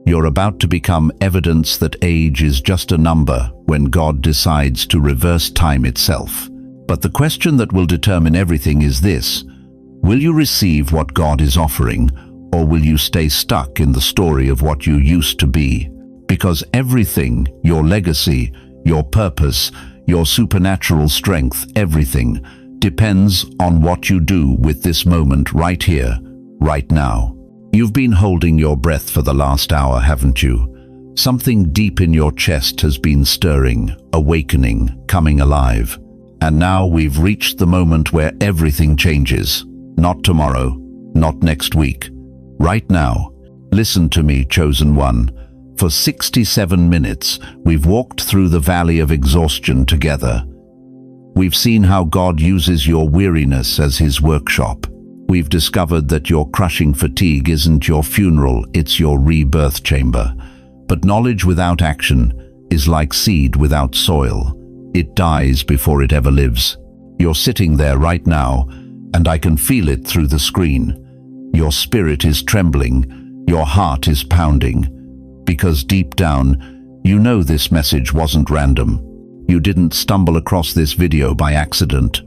Speaker 1: You're about to become evidence that age is just a number when God decides to reverse time itself. But the question that will determine everything is this: will you receive what God is offering, or will you stay stuck in the story of what you used to be? Because everything, your legacy, your purpose, your supernatural strength, everything, depends on what you do with this moment right here, right now. You've been holding your breath for the last hour, haven't you? Something deep in your chest has been stirring, awakening, coming alive. And now we've reached the moment where everything changes. Not tomorrow, not next week. Right now. Listen to me, chosen one. For 67 minutes, we've walked through the valley of exhaustion together. We've seen how God uses your weariness as His workshop. We've discovered that your crushing fatigue isn't your funeral, it's your rebirth chamber. But knowledge without action is like seed without soil. It dies before it ever lives. You're sitting there right now, and I can feel it through the screen. Your spirit is trembling, your heart is pounding, because deep down, you know this message wasn't random. You didn't stumble across this video by accident.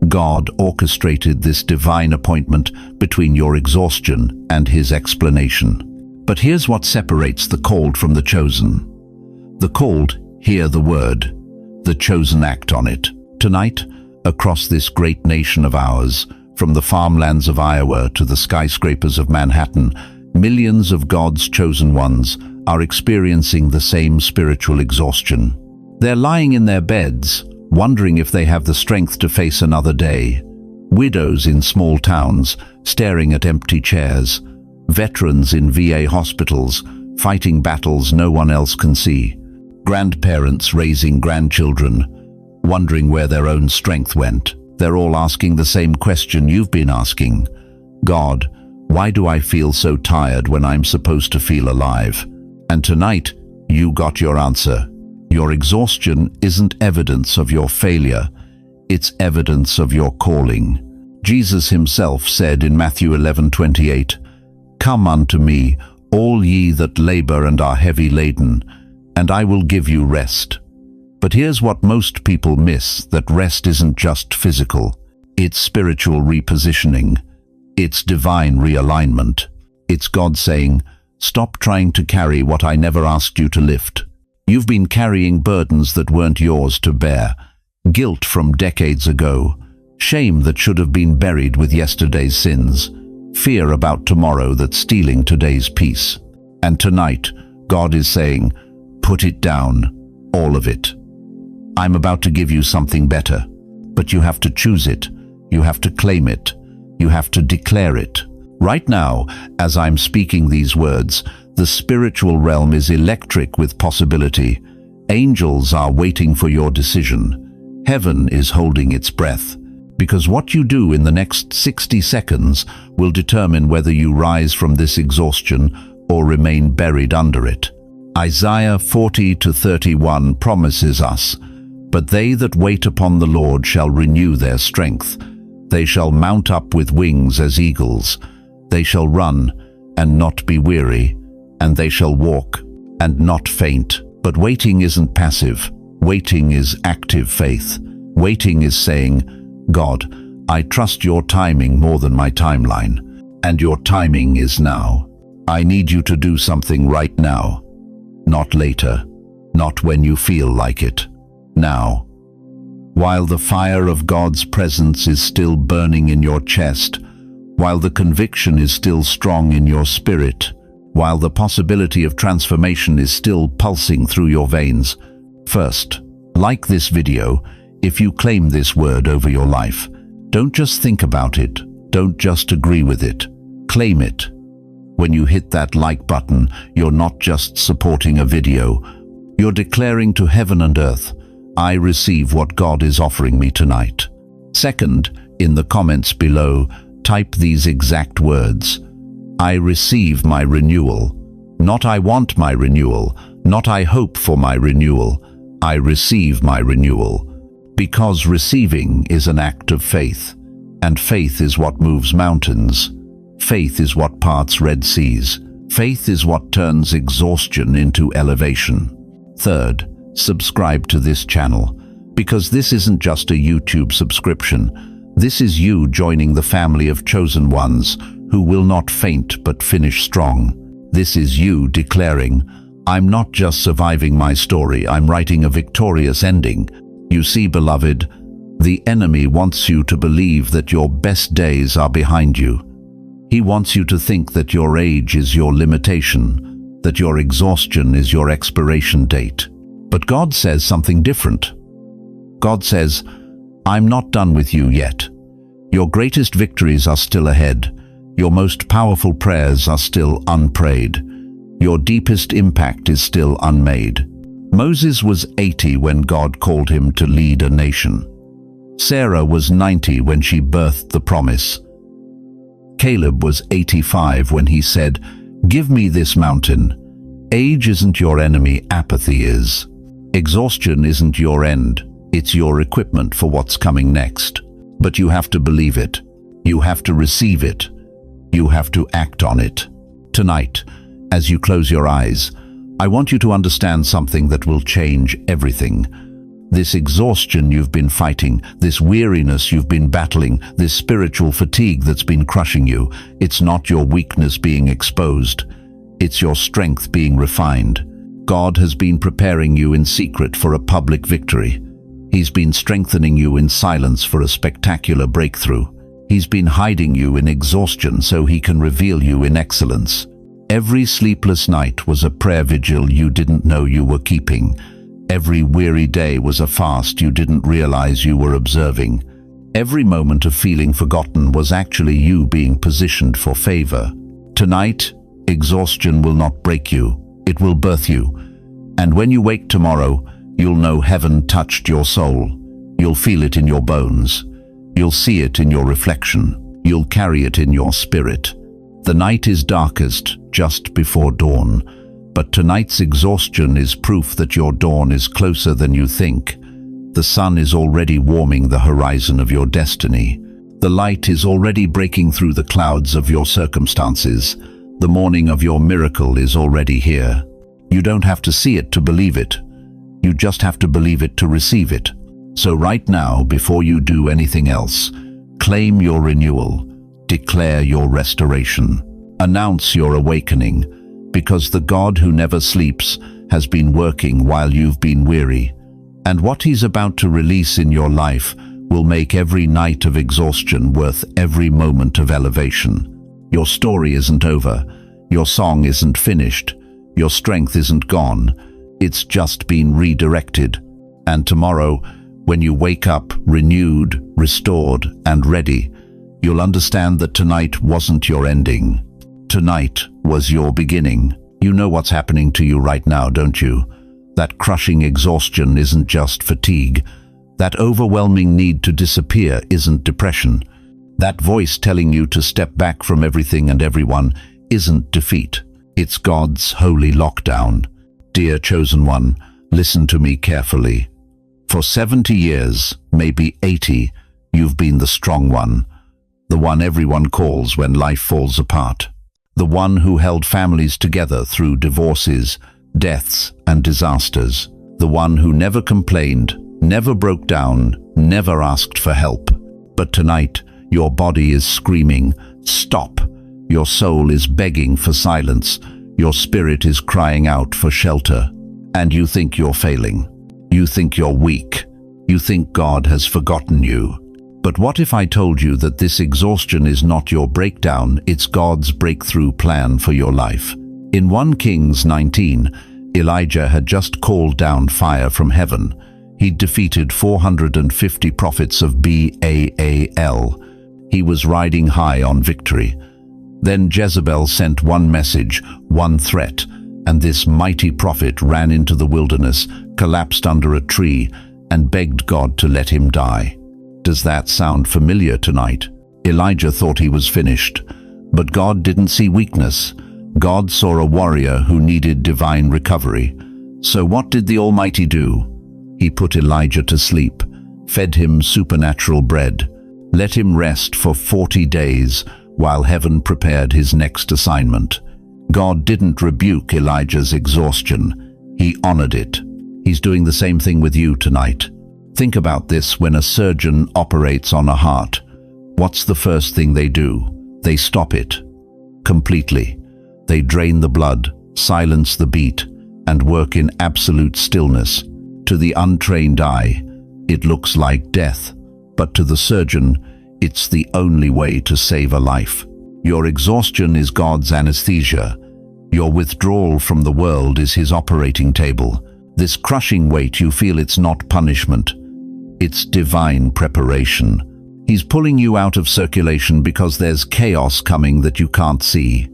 Speaker 1: God orchestrated this divine appointment between your exhaustion and His explanation. But here's what separates the called from the chosen. The called hear the word. The chosen act on it. Tonight, across this great nation of ours, from the farmlands of Iowa to the skyscrapers of Manhattan, millions of God's chosen ones are experiencing the same spiritual exhaustion. They're lying in their beds, wondering if they have the strength to face another day. Widows in small towns, staring at empty chairs. Veterans in VA hospitals, fighting battles no one else can see. Grandparents raising grandchildren, wondering where their own strength went. They're all asking the same question you've been asking. God, why do I feel so tired when I'm supposed to feel alive? And tonight, you got your answer. Your exhaustion isn't evidence of your failure. It's evidence of your calling. Jesus Himself said in Matthew 11:28, "Come unto me, all ye that labor and are heavy laden, and I will give you rest." But here's what most people miss, that rest isn't just physical. It's spiritual repositioning. It's divine realignment. It's God saying, stop trying to carry what I never asked you to lift. You've been carrying burdens that weren't yours to bear, guilt from decades ago, shame that should have been buried with yesterday's sins, fear about tomorrow that's stealing today's peace. And tonight, God is saying, put it down, all of it. I'm about to give you something better, but you have to choose it. You have to claim it. You have to declare it. Right now, as I'm speaking these words, the spiritual realm is electric with possibility. Angels are waiting for your decision. Heaven is holding its breath, because what you do in the next 60 seconds will determine whether you rise from this exhaustion or remain buried under it. Isaiah 40:31 promises us, "But they that wait upon the Lord shall renew their strength. They shall mount up with wings as eagles. They shall run and not be weary, and they shall walk and not faint." But waiting isn't passive. Waiting is active faith. Waiting is saying, God, I trust your timing more than my timeline, and your timing is now. I need you to do something right now, not later, not when you feel like it. Now, while the fire of God's presence is still burning in your chest, while the conviction is still strong in your spirit, while the possibility of transformation is still pulsing through your veins, first, like this video if you claim this word over your life. Don't just think about it. Don't just agree with it. Claim it. When you hit that like button, you're not just supporting a video. You're declaring to heaven and earth, I receive what God is offering me tonight. Second, in the comments below, type these exact words. I receive my renewal. Not I want my renewal. Not I hope for my renewal. I receive my renewal. Because receiving is an act of faith, and faith is what moves mountains. Faith is what parts Red Seas. Faith is what turns exhaustion into elevation. Third, subscribe to this channel, because this isn't just a YouTube subscription. This is you joining the family of chosen ones who will not faint but finish strong. This is you declaring, I'm not just surviving my story, I'm writing a victorious ending. You see, beloved, the enemy wants you to believe that your best days are behind you. He wants you to think that your age is your limitation, that your exhaustion is your expiration date. But God says something different. God says, I'm not done with you yet. Your greatest victories are still ahead. Your most powerful prayers are still unprayed. Your deepest impact is still unmade. Moses was 80 when God called him to lead a nation. Sarah was 90 when she birthed the promise. Caleb was 85 when he said, Give me this mountain. Age isn't your enemy, apathy is. Exhaustion isn't your end, it's your equipment for what's coming next. But you have to believe it. You have to receive it. You have to act on it. Tonight, as you close your eyes, I want you to understand something that will change everything. This exhaustion you've been fighting, this weariness you've been battling, this spiritual fatigue that's been crushing you, it's not your weakness being exposed. It's your strength being refined. God has been preparing you in secret for a public victory. He's been strengthening you in silence for a spectacular breakthrough. He's been hiding you in exhaustion so he can reveal you in excellence. Every sleepless night was a prayer vigil you didn't know you were keeping. Every weary day was a fast you didn't realize you were observing. Every moment of feeling forgotten was actually you being positioned for favor. Tonight, exhaustion will not break you, it will birth you. And when you wake tomorrow, you'll know heaven touched your soul. You'll feel it in your bones. You'll see it in your reflection. You'll carry it in your spirit. The night is darkest just before dawn, but tonight's exhaustion is proof that your dawn is closer than you think. The sun is already warming the horizon of your destiny. The light is already breaking through the clouds of your circumstances. The morning of your miracle is already here. You don't have to see it to believe it. You just have to believe it to receive it. So right now, before you do anything else, claim your renewal. Declare your restoration. Announce your awakening, because the God who never sleeps has been working while you've been weary. And what he's about to release in your life will make every night of exhaustion worth every moment of elevation. Your story isn't over. Your song isn't finished. Your strength isn't gone. It's just been redirected. And tomorrow, when you wake up renewed, restored, and ready, you'll understand that tonight wasn't your ending. Tonight was your beginning. You know what's happening to you right now, don't you? That crushing exhaustion isn't just fatigue. That overwhelming need to disappear isn't depression. That voice telling you to step back from everything and everyone isn't defeat. It's God's holy lockdown. Dear chosen one, listen to me carefully. For 70 years, maybe 80, you've been the strong one. The one everyone calls when life falls apart. The one who held families together through divorces, deaths, and disasters. The one who never complained, never broke down, never asked for help. But tonight, your body is screaming, stop. Your soul is begging for silence. Your spirit is crying out for shelter. And you think you're failing. You think you're weak. You think God has forgotten you. But what if I told you that this exhaustion is not your breakdown, it's God's breakthrough plan for your life? In 1 Kings 19, Elijah had just called down fire from heaven. He'd defeated 450 prophets of Baal. He was riding high on victory. Then Jezebel sent one message, one threat, and this mighty prophet ran into the wilderness, collapsed under a tree, and begged God to let him die. Does that sound familiar tonight? Elijah thought he was finished, but God didn't see weakness. God saw a warrior who needed divine recovery. So what did the Almighty do? He put Elijah to sleep, fed him supernatural bread, let him rest for 40 days while heaven prepared his next assignment. God didn't rebuke Elijah's exhaustion. He honored it. He's doing the same thing with you tonight. Think about this when a surgeon operates on a heart. What's the first thing they do? They stop it completely. They drain the blood, silence the beat, and work in absolute stillness. To the untrained eye, it looks like death, but to the surgeon, it's the only way to save a life. Your exhaustion is God's anesthesia. Your withdrawal from the world is his operating table. This crushing weight you feel, it's not punishment. It's divine preparation. He's pulling you out of circulation because there's chaos coming that you can't see.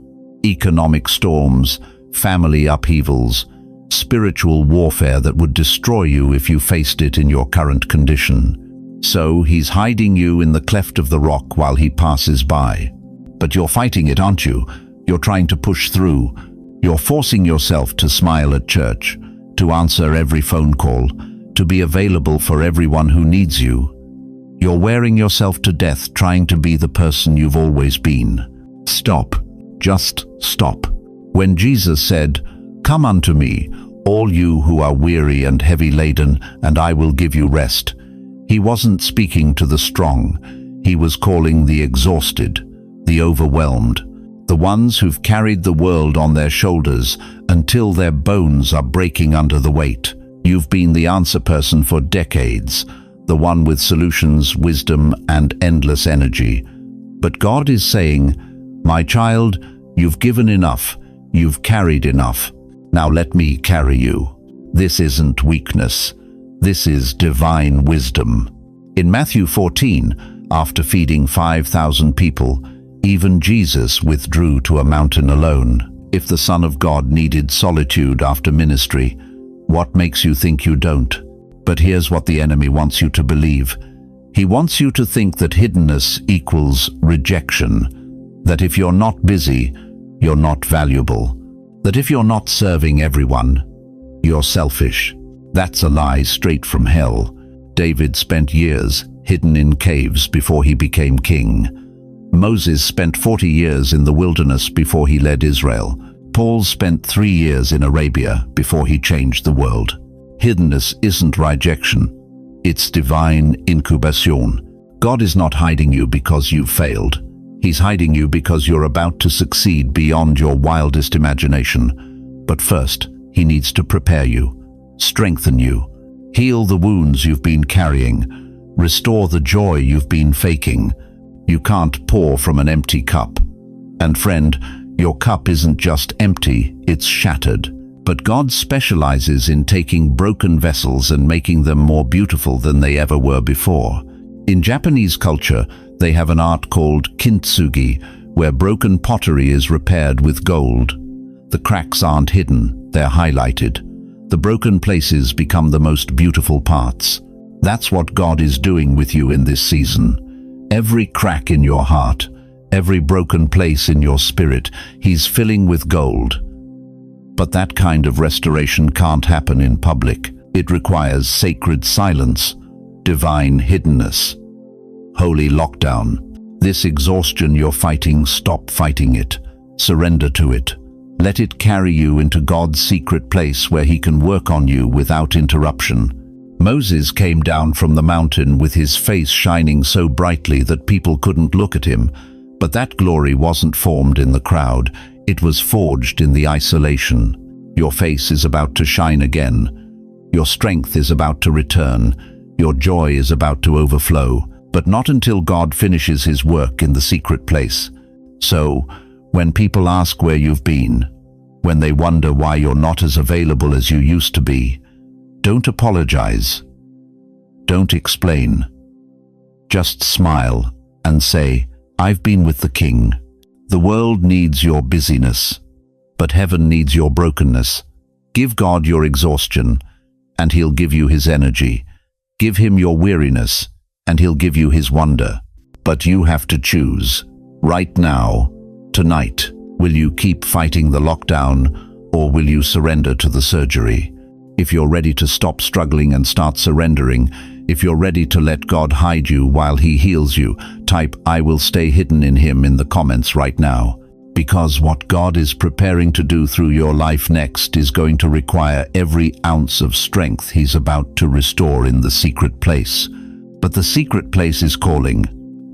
Speaker 1: Economic storms, family upheavals, spiritual warfare that would destroy you if you faced it in your current condition. So he's hiding you in the cleft of the rock while he passes by. But you're fighting it, aren't you? You're trying to push through. You're forcing yourself to smile at church, to answer every phone call, to be available for everyone who needs you. You're wearing yourself to death trying to be the person you've always been. Stop. Just stop. When Jesus said, "Come unto me, all you who are weary and heavy laden, and I will give you rest. He wasn't speaking to the strong. He was calling the exhausted, the overwhelmed, the ones who've carried the world on their shoulders until their bones are breaking under the weight. You've been the answer person for decades, the one with solutions, wisdom, and endless energy. But God is saying, my child, you've given enough, you've carried enough. Now let me carry you. This isn't weakness. This is divine wisdom. In Matthew 14, after feeding 5,000 people, even Jesus withdrew to a mountain alone. If the Son of God needed solitude after ministry, what makes you think you don't? But here's what the enemy wants you to believe. He wants you to think that hiddenness equals rejection, that if you're not busy, you're not valuable, that if you're not serving everyone, you're selfish. That's a lie straight from hell. David spent years hidden in caves before he became king. Moses spent 40 years in the wilderness before he led Israel. Paul spent 3 years in Arabia before he changed the world. Hiddenness isn't rejection. It's divine incubation. God is not hiding you because you've failed. He's hiding you because you're about to succeed beyond your wildest imagination. But first, he needs to prepare you, strengthen you, heal the wounds you've been carrying, restore the joy you've been faking. You can't pour from an empty cup. And friend, your cup isn't just empty, it's shattered. But God specializes in taking broken vessels and making them more beautiful than they ever were before. In Japanese culture, they have an art called kintsugi, where broken pottery is repaired with gold. The cracks aren't hidden, they're highlighted. The broken places become the most beautiful parts. That's what God is doing with you in this season. Every crack in your heart, every broken place in your spirit, he's filling with gold. But that kind of restoration can't happen in public. It requires sacred silence, divine hiddenness, holy lockdown. This exhaustion you're fighting, stop fighting it. Surrender to it. Let it carry you into God's secret place where he can work on you without interruption. Moses came down from the mountain with his face shining so brightly that people couldn't look at him. But that glory wasn't formed in the crowd. It was forged in the isolation. Your face is about to shine again. Your strength is about to return. Your joy is about to overflow. But not until God finishes his work in the secret place. So, when people ask where you've been, when they wonder why you're not as available as you used to be, don't apologize. Don't explain. Just smile and say, I've been with the King. The world needs your busyness, but heaven needs your brokenness. Give God your exhaustion, and he'll give you his energy. Give him your weariness, and he'll give you his wonder. But you have to choose. Right now, tonight, will you keep fighting the lockdown, or will you surrender to the surgery? If you're ready to stop struggling and start surrendering, if you're ready to let God hide you while he heals you, type "I will stay hidden in him" in the comments right now. Because what God is preparing to do through your life next is going to require every ounce of strength he's about to restore in the secret place. But the secret place is calling.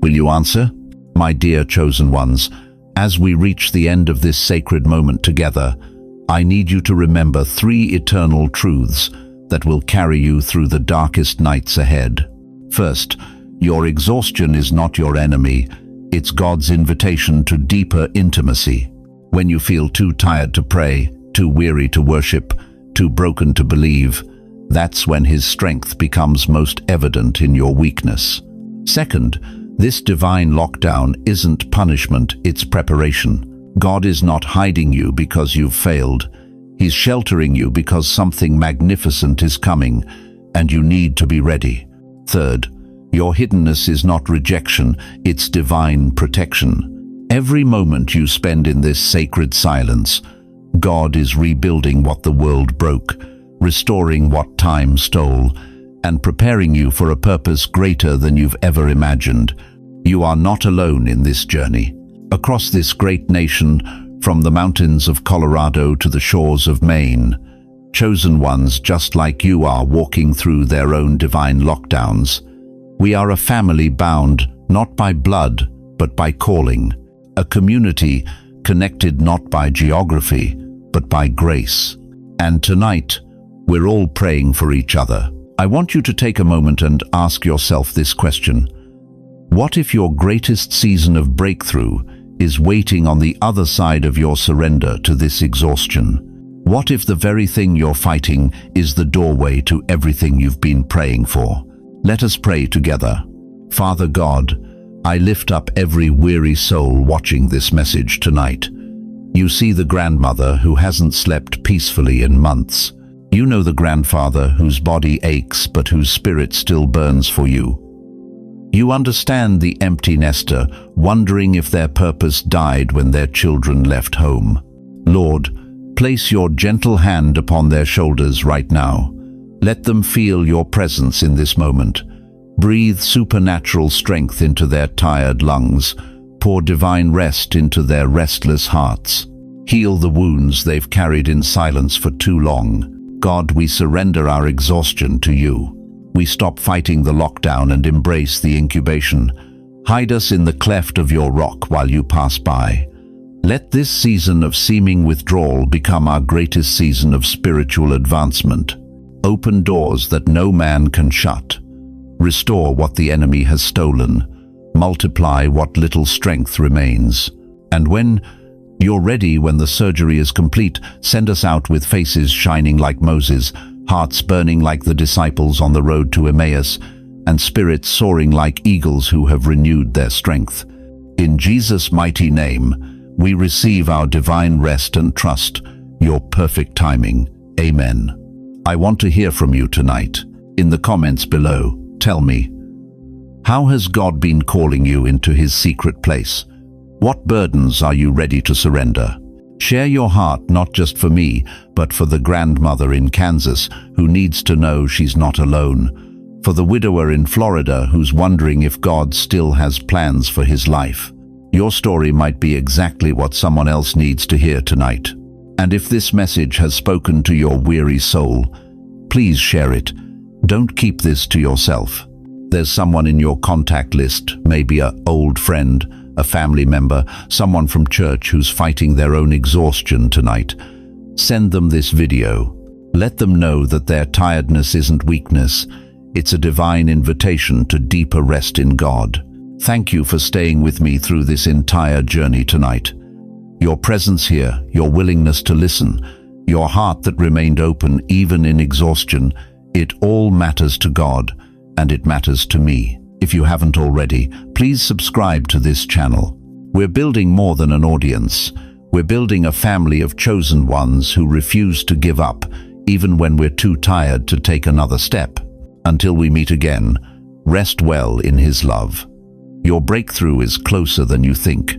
Speaker 1: Will you answer? My dear chosen ones, as we reach the end of this sacred moment together, I need you to remember 3 eternal truths that will carry you through the darkest nights ahead. First, your exhaustion is not your enemy. It's God's invitation to deeper intimacy. When you feel too tired to pray, too weary to worship, too broken to believe, that's when his strength becomes most evident in your weakness. Second, this divine lockdown isn't punishment, it's preparation. God is not hiding you because you've failed. He's sheltering you because something magnificent is coming, and you need to be ready. Third, your hiddenness is not rejection, it's divine protection. Every moment you spend in this sacred silence, God is rebuilding what the world broke, restoring what time stole, and preparing you for a purpose greater than you've ever imagined. You are not alone in this journey. Across this great nation, from the mountains of Colorado to the shores of Maine, chosen ones just like you are walking through their own divine lockdowns. We are a family bound not by blood, but by calling. A community connected not by geography, but by grace. And tonight, we're all praying for each other. I want you to take a moment and ask yourself this question. What if your greatest season of breakthrough is waiting on the other side of your surrender to this exhaustion? What if the very thing you're fighting is the doorway to everything you've been praying for? Let us pray together. Father God, I lift up every weary soul watching this message tonight. You see the grandmother who hasn't slept peacefully in months. You know the grandfather whose body aches but whose spirit still burns for you. You understand the empty nester wondering if their purpose died when their children left home. Lord, place your gentle hand upon their shoulders right now. Let them feel your presence in this moment. Breathe supernatural strength into their tired lungs. Pour divine rest into their restless hearts. Heal the wounds they've carried in silence for too long. God, we surrender our exhaustion to you. We stop fighting the lockdown and embrace the incubation. Hide us in the cleft of your rock while you pass by. Let this season of seeming withdrawal become our greatest season of spiritual advancement. Open doors that no man can shut. Restore what the enemy has stolen. Multiply what little strength remains. And when you're ready, when the surgery is complete, send us out with faces shining like Moses, hearts burning like the disciples on the road to Emmaus, and spirits soaring like eagles who have renewed their strength. In Jesus' mighty name, we receive our divine rest and trust your perfect timing. Amen. I want to hear from you tonight. In the comments below, tell me, how has God been calling you into his secret place? What burdens are you ready to surrender? Share your heart not just for me, but for the grandmother in Kansas who needs to know she's not alone. For the widower in Florida who's wondering if God still has plans for his life. Your story might be exactly what someone else needs to hear tonight. And if this message has spoken to your weary soul, please share it. Don't keep this to yourself. There's someone in your contact list, maybe an old friend, a family member, someone from church who's fighting their own exhaustion tonight. Send them this video. Let them know that their tiredness isn't weakness. It's a divine invitation to deeper rest in God. Thank you for staying with me through this entire journey tonight. Your presence here, your willingness to listen, your heart that remained open even in exhaustion, it all matters to God, and it matters to me. If you haven't already, please subscribe to this channel. We're building more than an audience. We're building a family of chosen ones who refuse to give up, even when we're too tired to take another step. Until we meet again, rest well in his love. Your breakthrough is closer than you think.